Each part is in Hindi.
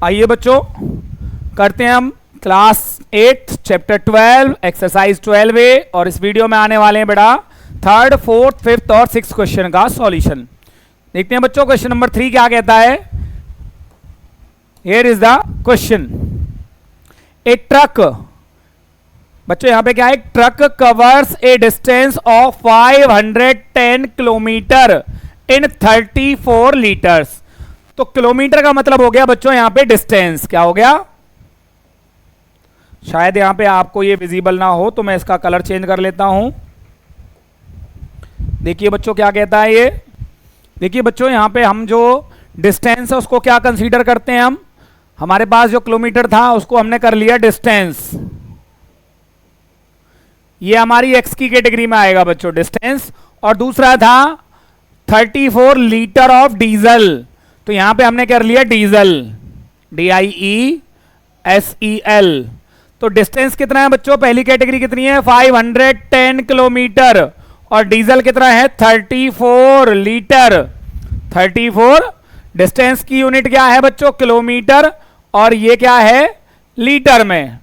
आइए बच्चों, करते हैं हम क्लास 8 चैप्टर 12 एक्सरसाइज 12A और इस वीडियो में आने वाले हैं बेटा 3rd, 4th, 5th और 6th क्वेश्चन का सॉल्यूशन। देखते हैं बच्चों क्वेश्चन नंबर 3 क्या कहता है। Here is the question. A truck, बच्चों यहां पे क्या है, truck covers A distance of 510 kilometre in 34 litres. तो किलोमीटर का मतलब हो गया बच्चों यहां पे डिस्टेंस। क्या हो गया, शायद यहां पे आपको ये विजिबल ना हो तो मैं इसका कलर चेंज कर लेता हूं। देखिए बच्चों क्या कहता है ये। देखिए बच्चों यहां पे हम जो डिस्टेंस है उसको क्या कंसीडर करते हैं, हम हमारे पास जो किलोमीटर था उसको हमने कर लिया डिस्टेंस। ये हमारी एक्स की कैटेगरी में आएगा बच्चों डिस्टेंस। और दूसरा था 34 लीटर ऑफ डीजल, तो यहां पे हमने कर लिया डीजल, DIESEL। तो डिस्टेंस कितना है बच्चों, पहली कैटेगरी कितनी है 510 किलोमीटर और डीजल कितना है 34 लीटर। 34 डिस्टेंस की यूनिट क्या है बच्चों, किलोमीटर, और ये क्या है लीटर में।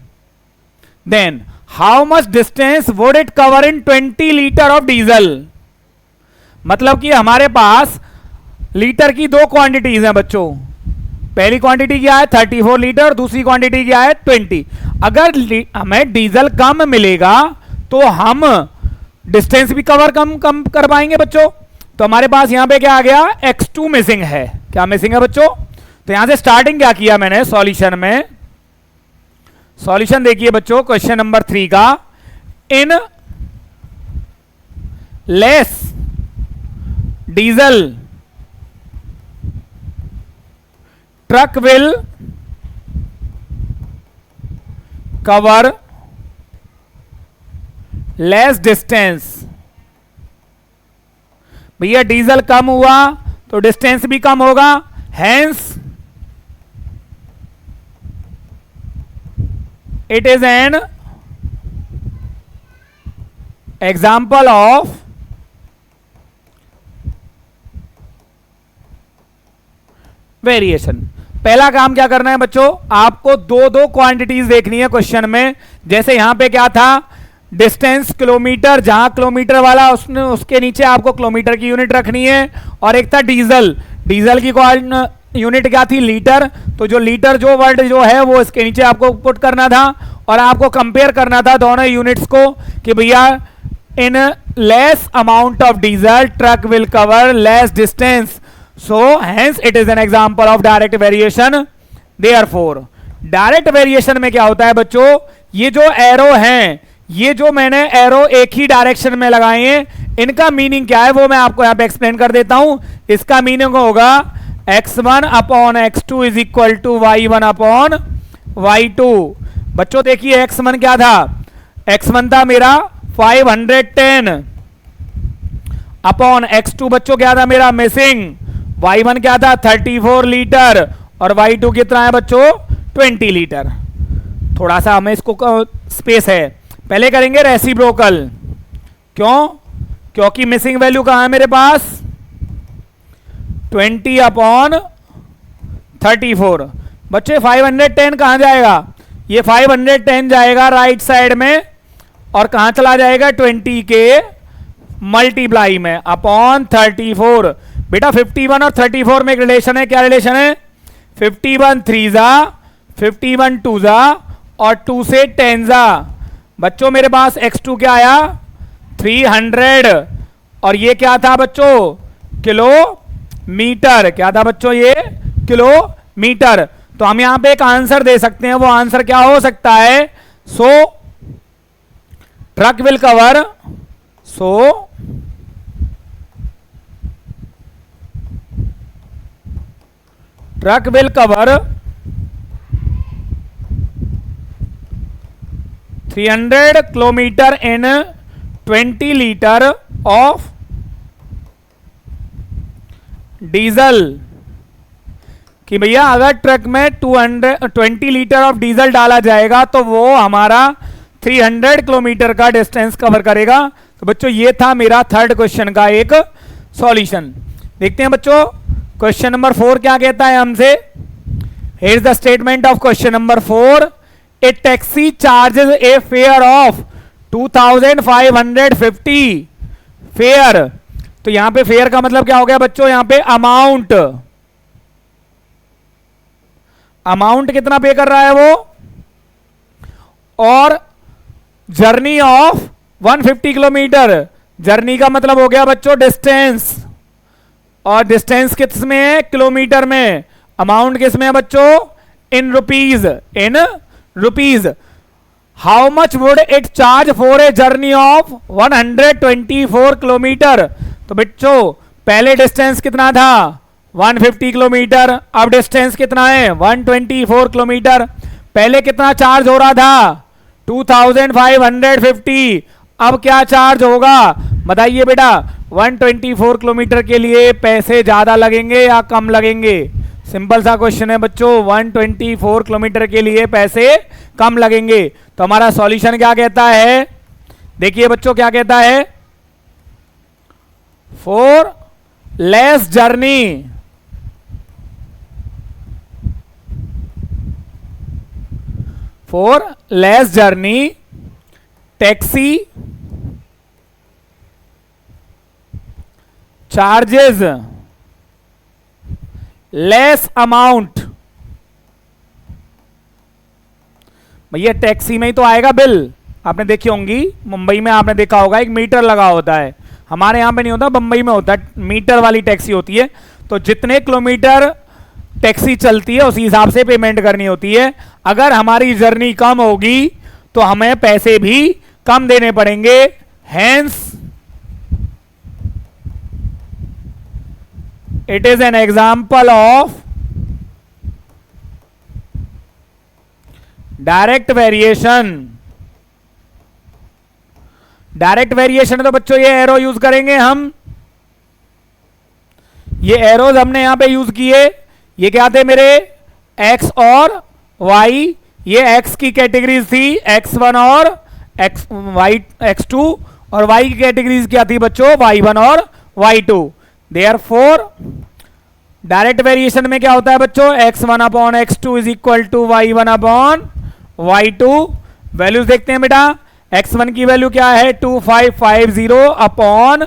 Then how much distance would it cover in 20 litre of diesel. मतलब कि हमारे पास लीटर की दो क्वांटिटीज हैं बच्चों। पहली क्वांटिटी क्या है 34 लीटर, दूसरी क्वांटिटी क्या है 20। अगर हमें डीजल कम मिलेगा तो हम डिस्टेंस भी कवर कम कर पाएंगे बच्चों। तो हमारे पास यहां पे क्या आ गया, X2 मिसिंग है। क्या मिसिंग है बच्चों, तो यहां से स्टार्टिंग क्या किया मैंने सॉल्यूशन में। सॉल्यूशन देखिए बच्चों क्वेश्चन नंबर 3 का। In less diesel truck will cover less distance. भैया डीजल कम हुआ तो डिस्टेंस भी कम होगा, hence it is an example of variation. पहला काम क्या करना है बच्चों, आपको दो क्वांटिटीज देखनी है क्वेश्चन में। जैसे यहां पे क्या था डिस्टेंस किलोमीटर, जहां किलोमीटर वाला उसके नीचे आपको किलोमीटर की यूनिट रखनी है। और एक था डीजल, डीजल की यूनिट क्या थी लीटर। तो जो लीटर जो वर्ड जो है वो इसके नीचे आपको पुट करना था और आपको कंपेयर करना था दोनों यूनिट्स को कि भैया इन less amount of diesel truck will cover less distance, so hence it is an example of direct variation। therefore direct variation में क्या होता है बच्चों, ये जो एरो हैं, ये जो मैंने एरो एक ही डायरेक्शन में लगाए हैं, इनका मीनिंग क्या है वो मैं आपको यहां पे एक्सप्लेन कर देता हूं। इसका मीनिंग होगा x1 upon x2 is equal to y1 upon y2। बच्चों देखिए x1 क्या था, x1 था मेरा 510 अपॉन x2 बच्चों क्या था मेरा मिसिंग, y1 क्या था 34 लीटर और y2 कितना है बच्चों 20 लीटर। थोड़ा सा हमें इसको स्पेस है, पहले करेंगे रेसिप्रोकल। क्यों, क्योंकि मिसिंग वैल्यू कहां है मेरे पास 20 अपॉन 34। बच्चे 510 कहां जाएगा, ये 510 जाएगा राइट साइड में और कहां चला जाएगा 20 के मल्टीप्लाई में अपॉन 34। बेटा 51 और 34 में एक रिलेशन है, क्या रिलेशन है 51 3 जा 51 2 जा और 2 से 10 जा। बच्चों मेरे पास x2 क्या आया 300 और ये क्या था बच्चों किलोमीटर। क्या था बच्चों ये किलोमीटर। तो हम यहां पे एक आंसर दे सकते हैं, वो आंसर क्या हो सकता है, so truck will cover, truck will cover 300 kilometre in 20 litre of diesel. कि भैया अगर ट्रक में 20 लीटर ऑफ डीजल डाला जाएगा तो वो हमारा 300 किलोमीटर का डिस्टेंस कवर करेगा। तो बच्चों ये था मेरा 3rd क्वेश्चन का एक सॉल्यूशन। देखते हैं बच्चों क्वेश्चन नंबर 4 क्या कहता है हमसे। Here is the statement of question number 4. A taxi charges a fare of 2550 fair. तो यहां पे फेयर का मतलब क्या हो गया बच्चों, यहां पे अमाउंट, अमाउंट कितना पे कर रहा है वो, और जर्नी ऑफ 150 किलोमीटर। जर्नी का मतलब हो गया बच्चों डिस्टेंस, और डिस्टेंस किस में है, किलोमीटर में। अमाउंट किस में है बच्चों, in rupees, in rupees. How much would it charge for a journey of 124 kilometre. तो बच्चों पहले डिस्टेंस कितना था, 150 किलोमीटर, अब डिस्टेंस कितना है, 124 किलोमीटर। पहले कितना चार्ज हो रहा था, 2550, अब क्या चार्ज होगा बताइए बेटा। 124 किलोमीटर के लिए पैसे ज्यादा लगेंगे या कम लगेंगे, सिंपल सा क्वेश्चन है बच्चों। 124 किलोमीटर के लिए पैसे कम लगेंगे। तो हमारा सॉल्यूशन क्या कहता है, देखिए बच्चों क्या कहता है, for less journey, for less journey taxi charges less amount. भैया टैक्सी में ही तो आएगा बिल, आपने देखी होंगी, मुंबई में आपने देखा होगा एक मीटर लगा होता है, हमारे यहां पे नहीं होता, मुंबई में होता है, मीटर वाली टैक्सी होती है। तो जितने किलोमीटर टैक्सी चलती है उसी हिसाब से पेमेंट करनी होती है। अगर हमारी जर्नी कम होगी तो हमें पैसे भी कम देने पड़ेंगे। Hence it is an example of direct variation. Direct variation तो बच्चों ये एरो यूज करेंगे हम, ये एरोज हमने यहां पे यूज किए। ये क्या थे मेरे, एक्स और वाई, ये एक्स की कैटेगरीज थी, x1 और x2, और वाई की कैटेगरीज क्या थी बच्चों, y1 और y2। देयरफॉर डायरेक्ट वेरिएशन में क्या होता है बच्चों, x1 upon x2 is equal to y1 upon y2। Values देखते हैं बेटा, x1 की वैल्यू क्या है 2550 अपॉन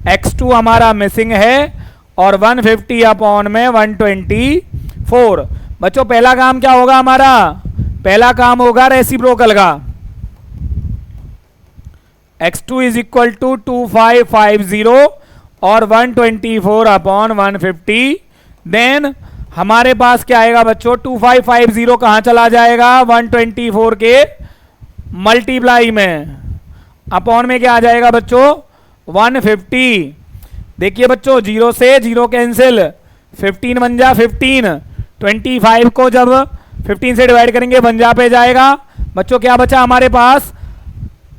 x2 हमारा मिसिंग है, और 150 अपॉन में 124। बच्चों पहला काम क्या होगा हमारा, पहला काम होगा रेसिप्रोकल का, x2 इज इक्वल टू 2550 और 124 अपॉन 150। देन हमारे पास क्या आएगा बच्चों, 2550 कहां चला जाएगा, 124 के मल्टीप्लाई में, अपॉन में क्या आ जाएगा बच्चों 150। देखिए बच्चों 0 से 0 कैंसिल, 15 बन जा 15, 25 को जब 15 से डिवाइड करेंगे 1 जा पे जाएगा। बच्चों क्या बचा हमारे पास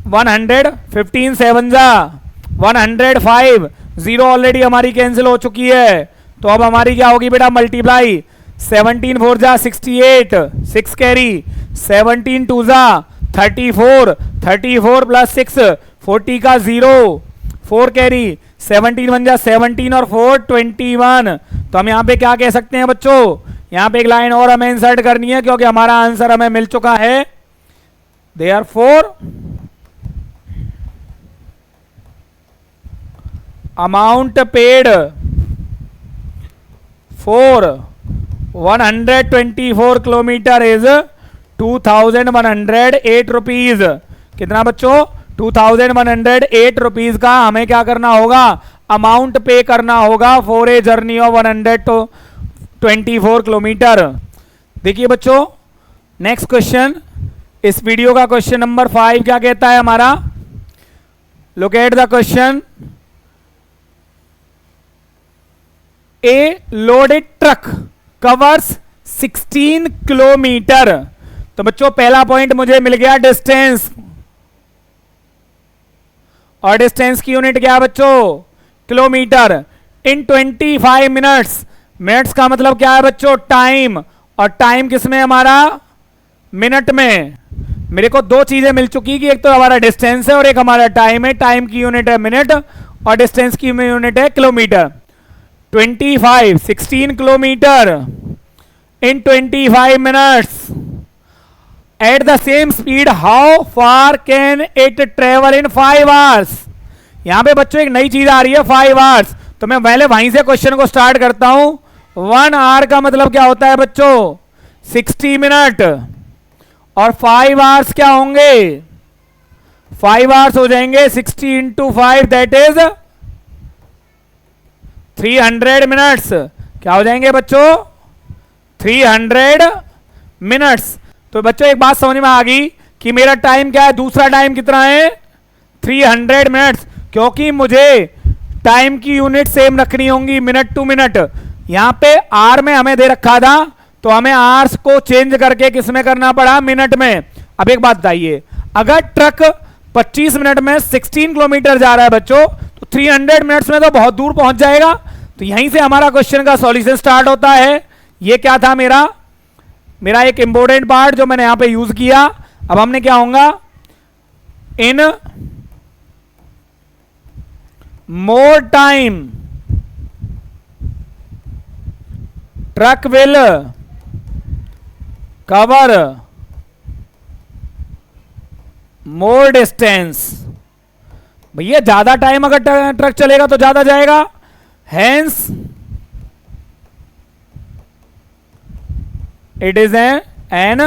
100, 15 7 जा 105, 0 ऑलरेडी हमारी कैंसिल हो चुकी है। तो अब हमारी क्या होगी बेटा मल्टीप्लाई, 17 4 जा 68, 6 कैरी, 17 2 जा 34, 34 प्लस 6 40 का 0, 4 कैरी, 17 बन जा 17 और 4 21। तो हम यहाँ पे क्या कह सकते हैं बच्चों, यहाँ पे एक लाइन और हमें इंसर्ट करनी है क्योंकि हमारा आंसर हमें मिल चुका है। Therefore amount paid for 124 kilometre is 2108 rupees. कितना बच्चों 2108 रुपीज का हमें क्या करना होगा, अमाउंट पे करना होगा for a journey of 124 kilometre. देखिए बच्चों नेक्स्ट क्वेश्चन, इस वीडियो का क्वेश्चन नंबर 5 क्या कहता है हमारा, look at the question. A loaded truck covers 16 kilometre. तो बच्चों पहला पॉइंट मुझे मिल गया डिस्टेंस, और डिस्टेंस की यूनिट क्या है बच्चों किलोमीटर, इन 25 मिनट्स। मिनट्स का मतलब क्या है बच्चों टाइम, और टाइम किसमें हमारा मिनट में। मेरे को दो चीजें मिल चुकी कि एक तो हमारा डिस्टेंस है और एक हमारा टाइम है। टाइम की यूनिट है मिनट और डिस्टेंस की यूनिट है kilometre. 16 kilometre in 25 minutes at the same speed, how far can it travel in 5 hours? यहां पे बच्चों एक नई चीज आ रही है 5 hours, तो मैं पहले वहीं से क्वेश्चन को स्टार्ट करता हूं। 1 hour का मतलब क्या होता है बच्चों? 60 मिनट, और 5 hours क्या होंगे? 5 hours हो जाएंगे 60 इंटू 5, दैट इज 300 मिनट्स। क्या हो जाएंगे बच्चों? 300 मिनट्स। तो बच्चों एक बात समझ में आ गई कि मेरा टाइम क्या है, दूसरा टाइम कितना है? 300 मिनट्स, क्योंकि मुझे टाइम की यूनिट सेम रखनी होंगी, मिनट टू मिनट। यहां पे आर में हमें दे रखा था, तो हमें आर्स को चेंज करके किस में करना पड़ा? मिनट में। अब एक बात बताइए, अगर ट्रक 25 मिनट में 16 किलोमीटर जा रहा है बच्चों, तो 300 मिनट्स में तो बहुत दूर पहुंच जाएगा। तो यहीं से हमारा क्वेश्चन का सॉल्यूशन स्टार्ट होता है। ये क्या था मेरा एक इंपॉर्टेंट पार्ट जो मैंने यहां पे यूज किया। अब हमने क्या होगा, in more time truck will cover more distance. भैया ज्यादा टाइम अगर ट्रक चलेगा तो ज्यादा जाएगा, hence it is an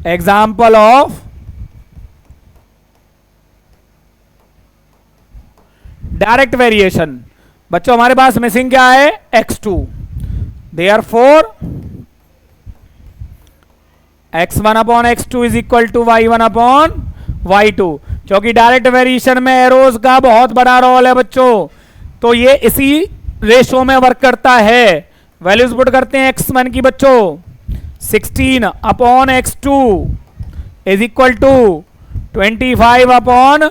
example of direct variation. बच्चों हमारे पास मिसिंग क्या है? x2, therefore x1 upon x2 is equal to y1 upon y2। क्योंकि डायरेक्ट वेरिएशन में एरोज का बहुत बड़ा रोल है बच्चों, तो ये इसी रेशो में वर्क करता है। वैल्यूज पुट करते हैं x1 की बच्चों, 16 upon x2 is equal to 25 upon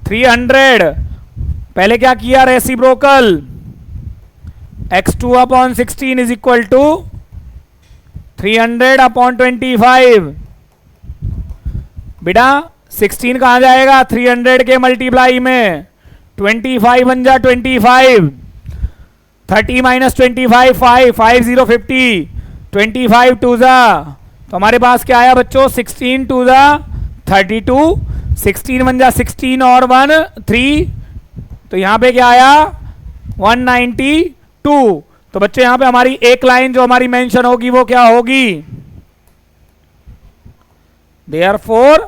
300। पहले क्या किया? Reciprocal, x2 upon 16 is equal to 300 upon 25। बेटा 16 कहां जाएगा? 300 के मल्टीप्लाई में, 25 बन जा 25, 30 माइनस 25 5, 5 0 50, 25 टू जा, तो हमारे पास क्या आया बच्चों? 16 टू जा 32, 16 बन जा 16 और 1 3, तो यहां पे क्या आया? 192। तो बच्चों यहां पे हमारी एक लाइन जो हमारी मेंशन होगी वो क्या होगी? देयरफॉर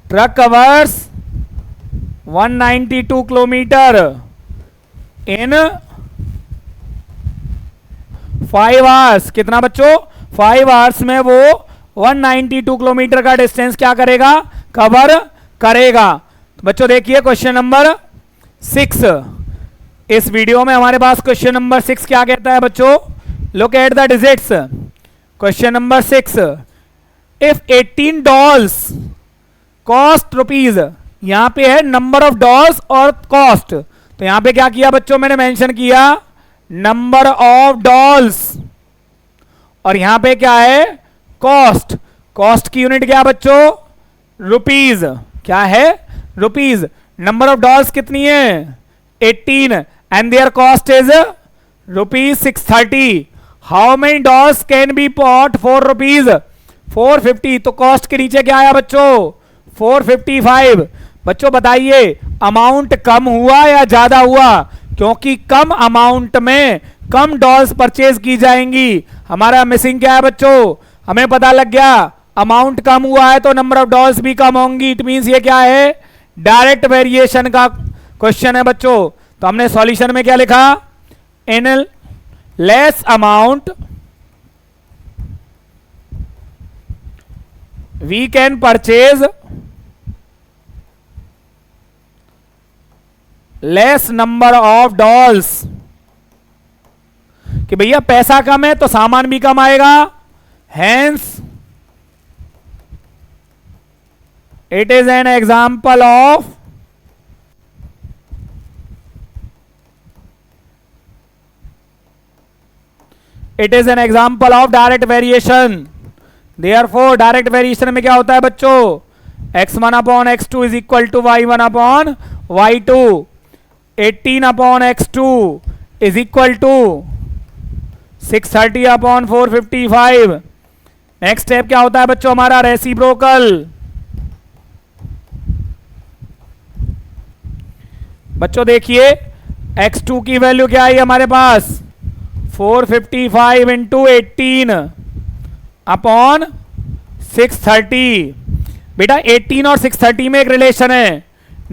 ट्रक कवर्स 192 किलोमीटर इन 5 आवर्स। कितना बच्चों? 5 आवर्स में वो 192 किलोमीटर का डिस्टेंस क्या करेगा? कवर करेगा। तो बच्चों देखिए क्वेश्चन नंबर 6। इस वीडियो में हमारे पास क्वेश्चन नंबर 6 क्या कहता है बच्चों? Look at the digits. Question number 6, if 18 dolls cost rupees, यहां पे है नंबर ऑफ डॉल्स और कॉस्ट, तो यहां पे क्या किया बच्चों? मैंने मेंशन किया नंबर ऑफ डॉल्स, और यहां पे क्या है? कॉस्ट। कॉस्ट की यूनिट क्या बच्चों? रुपीज। क्या है? रुपीज। नंबर ऑफ डॉल्स कितनी है? 18, and there cost is rupees 630। How many dolls can be bought for rupees 450। तो कॉस्ट के नीचे क्या आया बच्चों? 455। बच्चों बताइए अमाउंट कम हुआ या ज्यादा हुआ? क्योंकि कम अमाउंट में कम डॉल्स परचेज की जाएंगी। हमारा मिसिंग क्या है बच्चों? हमें पता लग गया अमाउंट कम हुआ है तो नंबर ऑफ डॉल्स भी कम होंगी। इट मींस ये क्या है? डायरेक्ट वेरिएशन का क्वेश्चन है बच्चों। तो हमने सॉल्यूशन में क्या लिखा? In less amount we can purchase less number of dolls. कि भैया पैसा कम है तो सामान भी कम आएगा, hence it is an example of direct variation. Therefore direct variation में क्या होता है बच्चों? x1 upon x2 is equal to y1 upon y2। 18 upon x2 is equal to 630 upon 455। Next step क्या होता है बच्चों हमारा, रेसिप्रोकल। बच्चों देखिए x2 की वैल्यू क्या आई हमारे पास, 455 इंटू 18 अपॉन 630। बेटा 18 और 630 में एक रिलेशन है,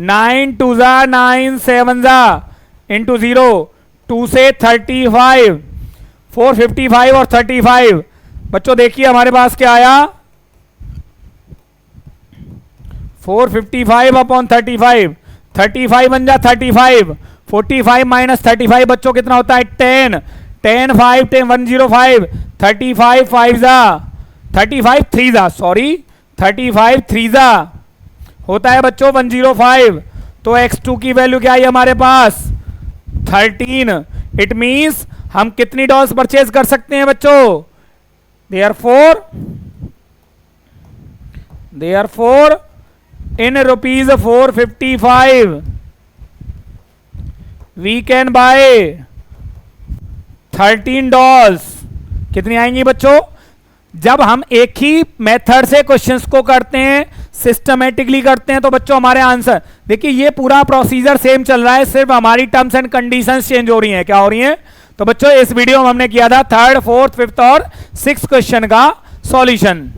9 2 जा 9 7 जा इंटू 0, 2 से 35, 455 और 35। बच्चों देखिए हमारे पास क्या आया, 455 अपॉन 35, 35 बन जा 35, 45 माइनस 35 बच्चों कितना होता है 10, 10 5 10 105, 35 5 जा 35 3 जा सॉरी 35 3 जा होता है बच्चों 105। तो x2 की वैल्यू क्या है हमारे पास 13। इट मींस हम कितनी डॉल्स परचेज कर सकते हैं बच्चों, therefore in rupees 455 we can buy 13 dolls। कितनी आएंगी बच्चों, जब हम एक ही मेथड से क्वेश्चंस को करते हैं, सिस्टमेटिकली करते हैं, तो बच्चों हमारे आंसर देखिए ये पूरा प्रोसीजर सेम चल रहा है, सिर्फ हमारी टर्म्स एंड कंडीशंस चेंज हो रही हैं। क्या हो रही हैं, तो बच्चों इस वीडियो में हमने किया था 3rd 4th 5th और 6th क्वेश्चन का सॉल्यूशन।